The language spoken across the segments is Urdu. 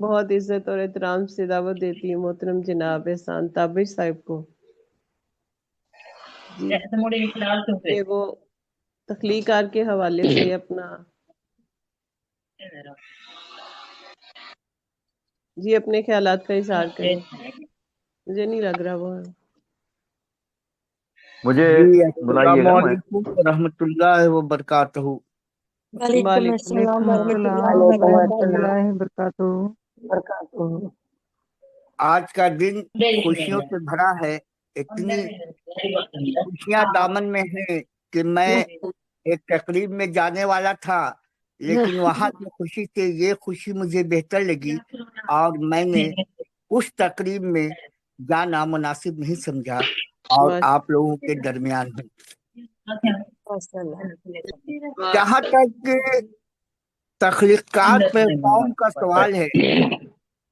بہت عزت اور احترام سے دعوت دیتی ہوں محترم جناب احسان تابش صاحب کو جی کہ وہ تخلیقات کے حوالے سے اپنا جی اپنے خیالات کا اظہار کریں. مجھے نہیں لگ رہا وہ مجھے جی بلائیے السلام گا. علیکم ورحمۃ اللہ وبرکاتہ. وعلیکم السلام ورحمۃ اللہ وبرکاتہ. آج کا دن خوشیوں سے بھرا ہے. اتنی خوشیاں دامن میں ہیں کہ میں ایک تقریب میں جانے والا تھا، لیکن وہاں کی خوشی سے یہ خوشی مجھے بہتر لگی اور میں نے اس تقریب میں جانا مناسب نہیں سمجھا اور آپ لوگوں کے درمیان ہوں. جہاں تک تخلیقات پہ قوم کا سوال ہے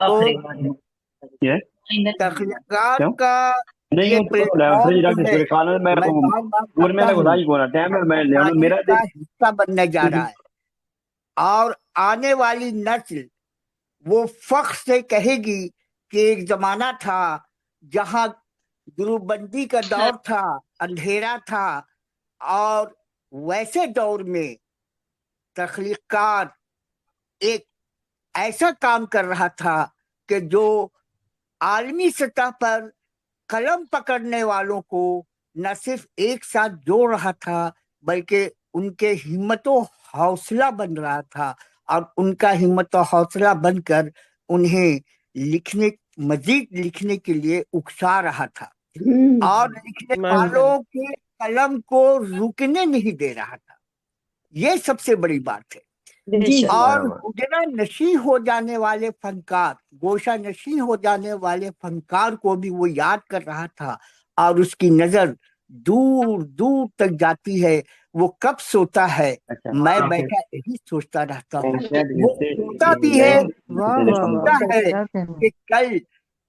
تو تخلیقات کا یہ پلیٹ فارم جو ہے میں بار بار کہتا ہوں تاریخ کا حصہ بننے جا رہا ہے اور آنے والی نسل وہ فخر سے کہے گی کہ ایک زمانہ تھا جہاں گروپ بندی کا دور تھا، اندھیرا تھا، اور ویسے دور میں تخلیقات ایک ایسا کام کر رہا تھا کہ جو عالمی سطح پر قلم پکڑنے والوں کو نہ صرف ایک ساتھ جوڑ رہا تھا بلکہ ان کے ہمت و حوصلہ بن رہا تھا اور ان کا ہمت و حوصلہ بن کر انہیں مزید لکھنے کے لیے اکسا رہا تھا اور لکھنے والوں کے قلم کو رکنے نہیں دے رہا تھا. یہ سب سے بڑی بات ہے. اور گوشہ نشین ہو جانے والے فنکار گوشہ نشین ہو جانے والے فنکار کو بھی وہ یاد کر رہا تھا اور اس کی نظر دور دور تک جاتی ہے. وہ کب سوتا ہے میں بیٹھا یہی سوچتا رہتا ہوں. وہ سوتا بھی ہے، سوچتا ہے کہ کل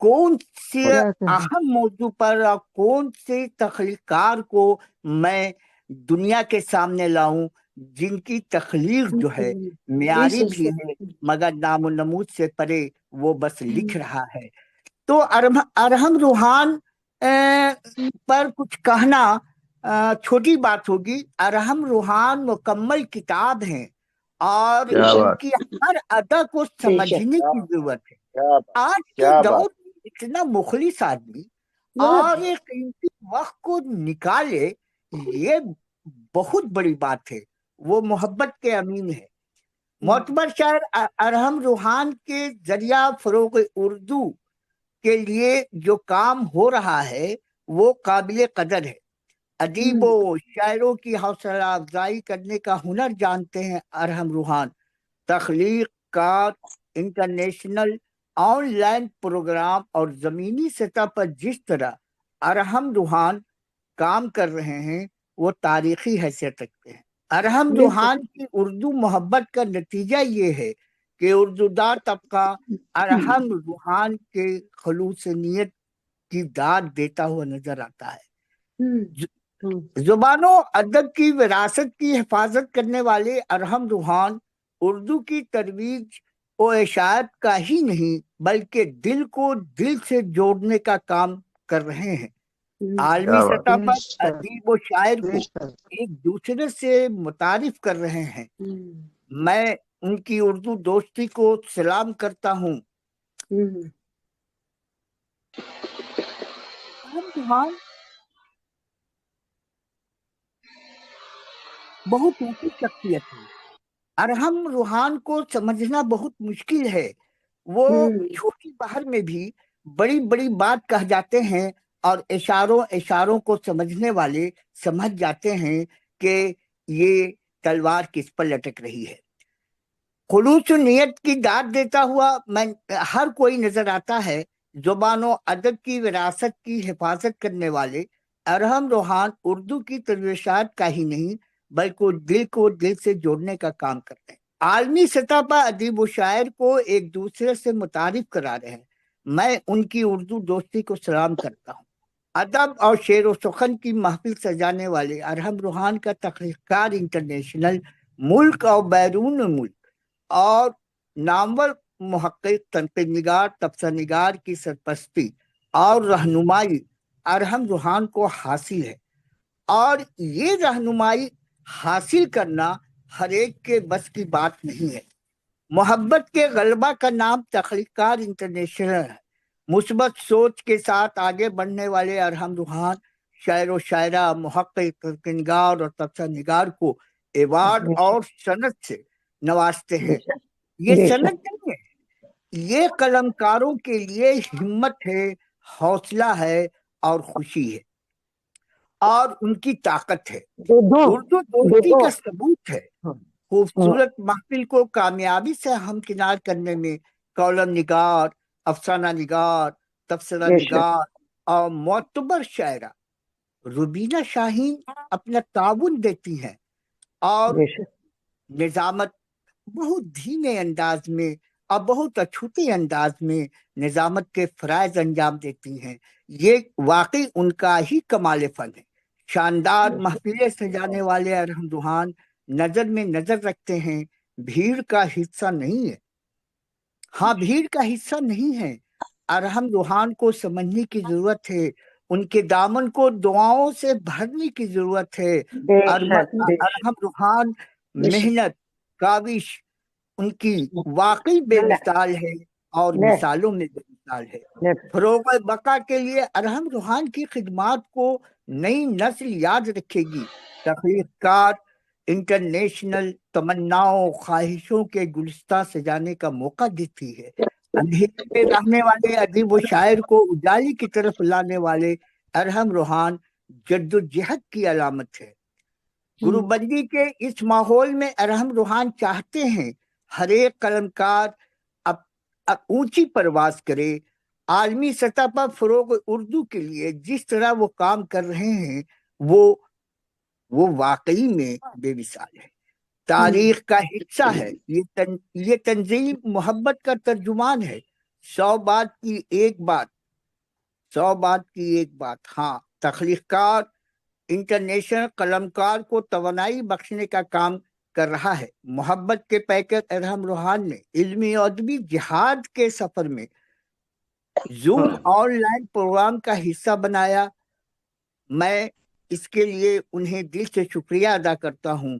کون سے اہم موضوع پر اور کون سے تخلیقار کو میں دنیا کے سامنے لاؤں جن کی تخلیق جو ہے معیاری بھی ہے مگر نام و نمود سے پرے وہ بس لکھ رہا ہے. تو ارحم روحان پر کچھ کہنا چھوٹی بات ہوگی. ارحم روحان مکمل کتاب ہیں اور ان کی ہر ادا کو سمجھنے کی ضرورت ہے. آج کے دور میں اتنا مخلص آدمی اور ایک قیمتی وقت کو نکالے یہ بہت بڑی بات ہے. وہ محبت کے امین ہے. معتبر شاعر ارحم روحان کے ذریعہ فروغ اردو کے لیے جو کام ہو رہا ہے وہ قابل قدر ہے. ادیب و شاعروں کی حوصلہ افزائی کرنے کا ہنر جانتے ہیں ارحم روحان. تخلیقات، انٹرنیشنل آن لائن پروگرام اور زمینی سطح پر جس طرح ارحم روحان کام کر رہے ہیں وہ تاریخی حیثیت رکھتے ہیں. ارحم روحان کی اردو محبت کا نتیجہ یہ ہے کہ اردو دار طبقہ ارحم روحان کے خلوص نیت کی داد دیتا ہوا نظر آتا ہے. زبان و ادب کی وراثت کی حفاظت کرنے والے ارحم روحان اردو کی ترویج و اشاعت کا ہی نہیں بلکہ دل کو دل سے جوڑنے کا کام کر رہے ہیں. عالمی سطح پر ادیب و شاعر کو ایک دوسرے سے متعارف کر رہے ہیں. میں ان کی اردو دوستی کو سلام کرتا ہوں. بہت اونچی شخصیت ہے. ارحم روحان کو سمجھنا بہت مشکل ہے. وہ چھوٹی بہر میں بھی بڑی بڑی بات کہہ جاتے ہیں اور اشاروں کو سمجھنے والے سمجھ جاتے ہیں کہ یہ تلوار کس پر لٹک رہی ہے. خلوص و نیت کی داد دیتا ہوا ہر کوئی نظر آتا ہے. زبان و ادب کی وراثت کی حفاظت کرنے والے ارحم روحان اردو کی ترویشات کا ہی نہیں بلکہ دل کو دل سے جوڑنے کا کام کرتے ہیں. عالمی سطح پر ادیب و شاعر کو ایک دوسرے سے متعارف کرا رہے ہیں. میں ان کی اردو دوستی کو سلام کرتا ہوں. ادب اور شعر و سخن کی محفل سجانے والے ارحم روحان کا تخلیقات انٹرنیشنل ملک اور بیرون ملک اور نامور محقق تنقید نگار تبصرہ نگار کی سرپرستی اور رہنمائی ارحم روحان کو حاصل ہے، اور یہ رہنمائی حاصل کرنا ہر ایک کے بس کی بات نہیں ہے۔ محبت کے غلبہ کا نام تخلیق کار انٹرنیشنل ہے۔ مثبت سوچ کے ساتھ آگے بڑھنے والے ارحم روحان شاعر و شاعرہ، محقق، تنقید نگار اور تبصرہ نگار کو ایوارڈ اور سند سے نوازتے ہیں۔ یہ سند نہیں ہے، یہ قلمکاروں کے لیے ہمت ہے، حوصلہ ہے اور خوشی ہے، اور ان کی طاقت ہے۔ اردو دوستی کا ثبوت ہے۔ خوبصورت محفل کو کامیابی سے ہمکنار کرنے میں کالم نگار، افسانہ نگار، تبصرہ نگار اور معتبر شاعرہ روبینہ شاہین اپنا تعاون دیتی ہیں، اور نظامت بہت دھیمے انداز میں اور بہت اچھوتے انداز میں نظامت کے فرائض انجام دیتی ہیں۔ یہ واقعی ان کا ہی کمال فن ہے۔ شاندار محفلیں سجانے والے ارحم روحان نظر میں نظر رکھتے ہیں، بھیڑ کا حصہ نہیں ہے۔ ہاں، بھیڑ کا حصہ نہیں ہے۔ ارحم روحان کو سمجھنے کی ضرورت ہے، ان کے دامن کو دعاؤں سے بھرنے کی ضرورت ہے۔ ارحم روحان محنت، کاوش ان کی واقعی بے مثال ہے اور مثالوں میں بے مثال ہے۔ فروغ بقا کے لیے ارحم روحان کی خدمات کو نئی نسل یاد رکھے گی۔ تخلیق کار انٹرنیشنل تمناؤں، خواہشوں کے گلستہ سجانے کا موقع دیتی ہے۔ اندھیرے میں رہنے والے ادیب و شاعر کو اجالی کی طرف لانے والے ارحم روحان جدوجہد کی علامت ہے۔ گرو بندی کے اس ماحول میں ارحم روحان چاہتے ہیں ہر ایک قلمکار اونچی پرواز کرے۔ عالمی سطح پر فروغ اردو کے لیے جس طرح وہ کام کر رہے ہیں وہ واقعی میں بے مثال ہے، تاریخ کا حصہ ہے۔ یہ تنظیم محبت کا ترجمان ہے۔ 100 بات کی ایک بات، 100 بات کی ایک بات۔ ہاں، تخلیق کار انٹرنیشنل قلمکار کو توانائی بخشنے کا کام کر رہا ہے۔ محبت کے پیکر ارحم روحان نے علمی اور ادبی جہاد کے سفر میں زوم آن لائن پروگرام کا حصہ بنایا۔ میں اس کے لیے انہیں دل سے شکریہ ادا کرتا ہوں۔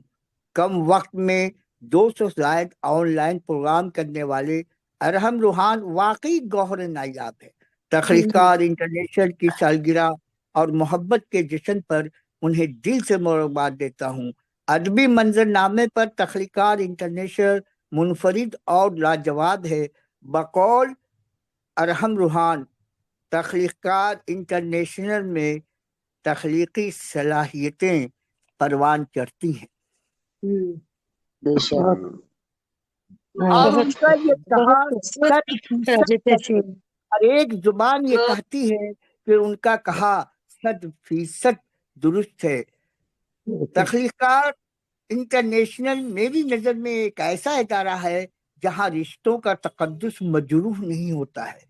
کم وقت میں 200 زائد آن لائن پروگرام کرنے والے ارحم روحان واقعی گوہر نایاب ہے۔ تخلیق کار انٹرنیشنل کی سالگرہ اور محبت کے جشن پر انہیں دل سے مبارکباد دیتا ہوں۔ ادبی منظر نامے پر تخلیق کار انٹرنیشنل منفرد اور لاجواب ہے۔ بقول ارحم روحان، تخلیق کار انٹرنیشنل میں تخلیقی صلاحیتیں پروان چڑھتی ہیں۔ اور ان کا یہ کہا ہر ایک زبان یہ کہتی ہے کہ ان کا کہا 100% درست ہے۔ تخلیق کار انٹرنیشنل میری نظر میں ایک ایسا ادارہ ہے جہاں رشتوں کا تقدس مجروح نہیں ہوتا ہے۔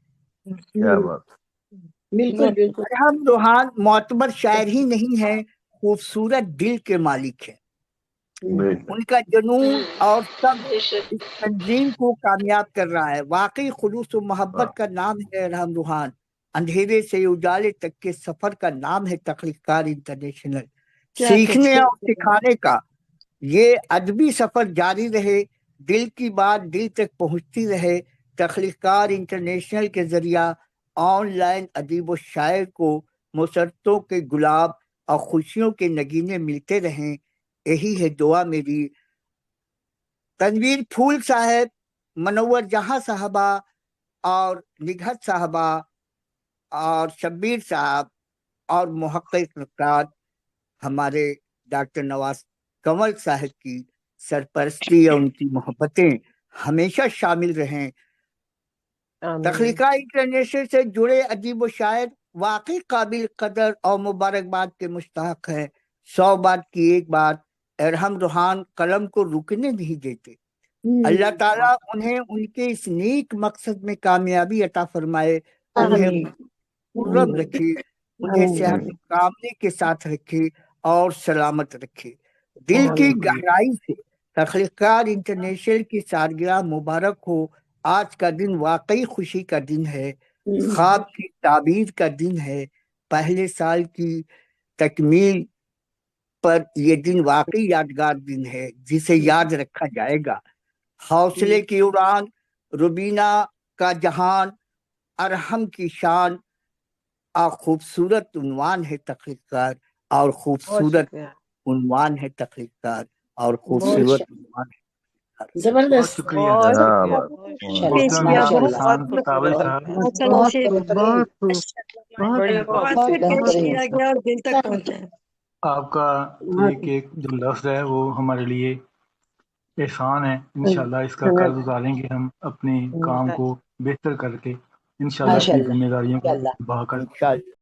بالکل۔ ارحم روحان معتبر شاعر ہی نہیں ہے، خوبصورت دل کے مالک ہیں۔ ان کا جنون اور سب اس تنظیم کو کامیاب کر رہا ہے۔ واقعی خلوص و محبت کا نام ہے ارحم روحان۔ اندھیرے سے اجالے تک کے سفر کا نام ہے تخلیق کار انٹرنیشنل۔ سیکھنے اور سکھانے کا یہ ادبی سفر جاری رہے، دل کی بات دل تک پہنچتی رہے۔ تخلیق کار انٹرنیشنل کے ذریعہ آن لائن ادیب و شاعر کو مسرتوں کے گلاب اور خوشیوں کے نگینے ملتے رہیں، یہی ہے دعا میری۔ تنویر پھول صاحب، منور جہاں صاحبہ اور نگہت صاحبہ اور شبیر صاحب اور محقق نقاد ہمارے ڈاکٹر نواز کنول صاحب کی سرپرستی اور ان کی محبتیں ہمیشہ شامل رہیں۔ تخلیق انٹرنیشنل سے جڑے ادیب و شاعر واقعی قابل قدر اور مبارکباد کے مستحق ہیں۔ 100 بات کی ایک بات، ارحم روحان قلم کو رکنے نہیں دیتے۔ اللہ تعالیٰ انہیں ان کے اس نیک مقصد میں کامیابی عطا فرمائے، انہیں خرم رکھے، انہیں صحت کاملے کے ساتھ رکھے اور سلامت رکھے۔ دل کی گہرائی سے تخلیق کار انٹرنیشنل کی سالگرہ مبارک ہو آج کا دن واقعی خوشی کا دن ہے، خواب کی تعبیر کا دن ہے، پہلے سال کی تکمیل پر یہ دن واقعی یادگار دن ہے جسے یاد رکھا جائے گا۔ حوصلے کی اڑان، روبینہ کا جہان، ارحم کی شان، اور خوبصورت عنوان ہے تخلیقات، اور خوبصورت عنوان ہے تخلیقات، اور خوبصورت عنوان ہے تخلیقات۔ زبردست، شکریہ بہت زبردست شکریہ، محترم بہت پیش شکریہ، کیا، احسان بہت کابل خوبصورت، صاحب، اچھا بہت نشید، خوب، بہت خوب، بہت بڑی بہت سے پیش کیا گیا اور دل تک پہنچا ہے۔ آپ کا ایک ایک جو لفظ ہے وہ ہمارے لیے احسان ہے، انشاءاللہ اس کا قرض اتاریں گے ہم اپنے کام کو بہتر کر کے، انشاءاللہ اپنی ذمہ داریوں کو نبھا کر۔ انشاءاللہ